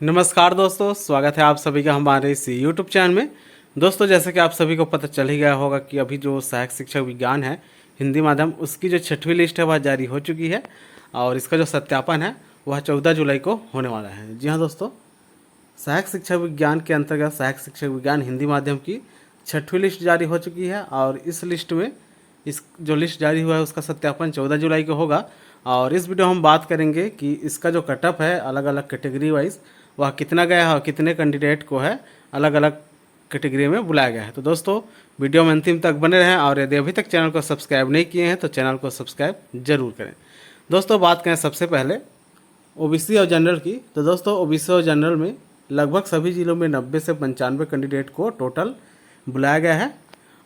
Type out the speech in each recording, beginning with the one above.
नमस्कार दोस्तों, स्वागत है आप सभी का हमारे इस YouTube चैनल में। दोस्तों, जैसे कि आप सभी को पता चल ही गया होगा कि अभी जो सहायक शिक्षक विज्ञान है हिंदी माध्यम, उसकी जो 6वीं लिस्ट है वह जारी हो चुकी है और इसका जो सत्यापन है वह 14 जुलाई को होने वाला है। जी हाँ दोस्तों, सहायक शिक्षक विज्ञान के अंतर्गत सहायक शिक्षक विज्ञान हिंदी माध्यम की 6वीं लिस्ट जारी हो चुकी है और इस लिस्ट में इस जो लिस्ट जारी हुआ है उसका सत्यापन 14 जुलाई को होगा। और इस वीडियो हम बात करेंगे कि इसका जो कटअप है अलग अलग कैटेगरी वाइज वह कितना गया है और कितने कैंडिडेट को है अलग अलग कैटेगरी में बुलाया गया है। तो दोस्तों, वीडियो में अंतिम तक बने रहें और यदि अभी तक चैनल को सब्सक्राइब नहीं किए हैं तो चैनल को सब्सक्राइब जरूर करें। दोस्तों, बात करें सबसे पहले ओबीसी और जनरल की, तो दोस्तों ओबीसी और जनरल में लगभग सभी जिलों में 90 से 95 कैंडिडेट को टोटल बुलाया गया है।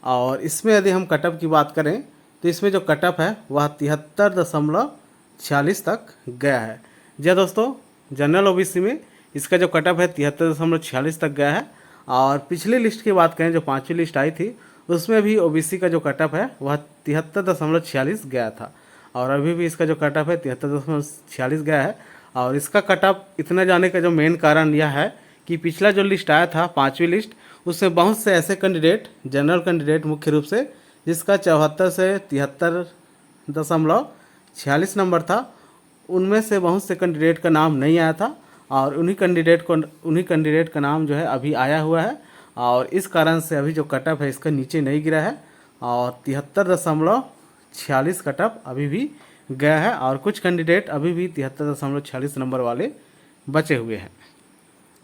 और इसमें यदि हम कटअप की बात करें तो इसमें जो कटअप है वह 73.46 तक गया है। जी दोस्तों, जनरल ओबीसी में इसका जो कटअप है 73.46 तक गया है। और पिछली लिस्ट की बात करें जो 5वीं लिस्ट आई थी उसमें भी ओबीसी का जो कटअप है वह 73.46 गया था और अभी भी इसका जो कटअप है 73.46 गया है। और इसका कटअप इतना जाने का जो मेन कारण यह है कि पिछला जो लिस्ट आया था 5वीं लिस्ट, उसमें बहुत से ऐसे कैंडिडेट जनरल कैंडिडेट मुख्य रूप से जिसका 74 से 73.46 नंबर था, उनमें से बहुत से कैंडिडेट का नाम नहीं आया था और उन्हीं कैंडिडेट का नाम जो है अभी आया हुआ है और इस कारण से अभी जो कटअप है इसका नीचे नहीं गिरा है और 73.46 कटअप अभी भी गया है और कुछ कैंडिडेट अभी भी 73.46 नंबर वाले बचे हुए हैं।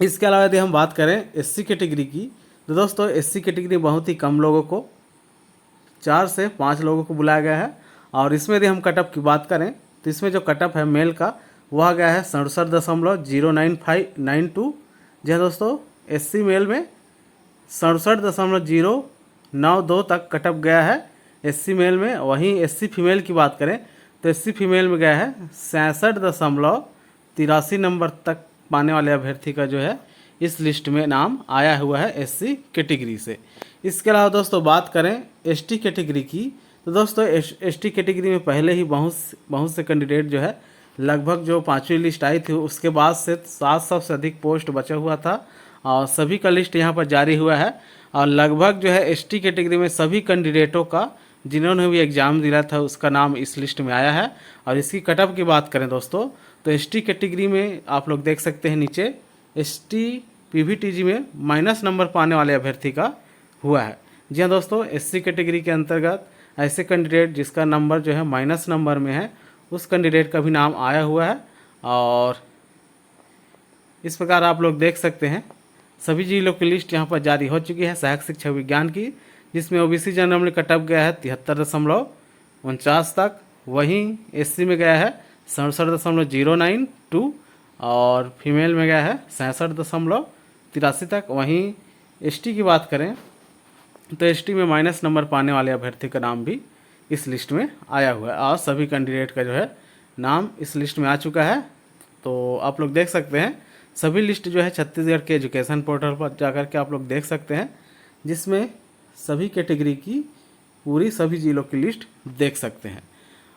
इसके अलावा यदि हम बात करें एससी कैटेगरी की, तो दोस्तों एससी कैटेगरी बहुत ही कम लोगों को 4 से 5 लोगों को बुलाया गया है। और इसमें यदि हम कटअप की बात करें तो इसमें जो कटअप है मेल का वह गया है 67.09592। जी हाँ दोस्तों, एससी मेल में 67.092 तक कटअप गया है एससी मेल में। वहीं एससी फीमेल की बात करें तो एससी फीमेल में गया है 66.83 नंबर तक पाने वाले अभ्यर्थी का जो है इस लिस्ट में नाम आया हुआ है एससी कैटेगरी से। इसके अलावा दोस्तों बात करें एसटी कैटेगरी की, तो दोस्तों एसटी कैटेगरी में पहले ही बहुत से कैंडिडेट जो है लगभग जो 5वीं लिस्ट आई थी उसके बाद से 700 से अधिक पोस्ट बचा हुआ था और सभी का लिस्ट यहाँ पर जारी हुआ है। और लगभग जो है एसटी कैटेगरी में सभी कैंडिडेटों का जिन्होंने भी एग्ज़ाम दिया था उसका नाम इस लिस्ट में आया है। और इसकी कटअप की बात करें दोस्तों तो एसटी कैटेगरी में आप लोग देख सकते हैं नीचे एसटी पीवीटीजी में माइनस नंबर पाने वाले अभ्यर्थी का हुआ है। जी हाँ दोस्तों, एससी कैटेगरी के अंतर्गत ऐसे कैंडिडेट जिसका नंबर जो है माइनस नंबर में है उस कैंडिडेट का भी नाम आया हुआ है। और इस प्रकार आप लोग देख सकते हैं सभी जिलों की लिस्ट यहाँ पर जारी हो चुकी है सहायक शिक्षक विज्ञान की, जिसमें ओबीसी जनरल में कटअप गया है 73.49 तक। वहीं एससी में गया है 67.092 और फीमेल में गया है 66.83 तक। वहीं एसटी की बात करें तो एसटी में माइनस नंबर पाने वाले अभ्यर्थी का नाम भी इस लिस्ट में आया हुआ है और सभी कैंडिडेट का जो है नाम इस लिस्ट में आ चुका है। तो आप लोग देख सकते हैं सभी लिस्ट जो है छत्तीसगढ़ के एजुकेशन पोर्टल पर जाकर के आप लोग देख सकते हैं, जिसमें सभी कैटेगरी की पूरी सभी जिलों की लिस्ट देख सकते हैं।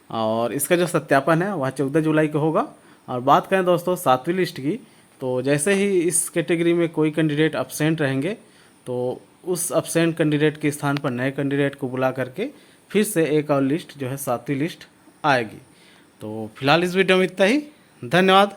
और इसका जो सत्यापन है वह 14 जुलाई को होगा। और बात करें दोस्तों 7वीं लिस्ट की, तो जैसे ही इस कैटेगरी में कोई कैंडिडेट अब्सेंट रहेंगे तो उस अब्सेंट कैंडिडेट के स्थान पर नए कैंडिडेट को बुला करके फिर से एक और लिस्ट जो है 7वीं लिस्ट आएगी। तो फिलहाल इस वीडियो में इतना ही। धन्यवाद।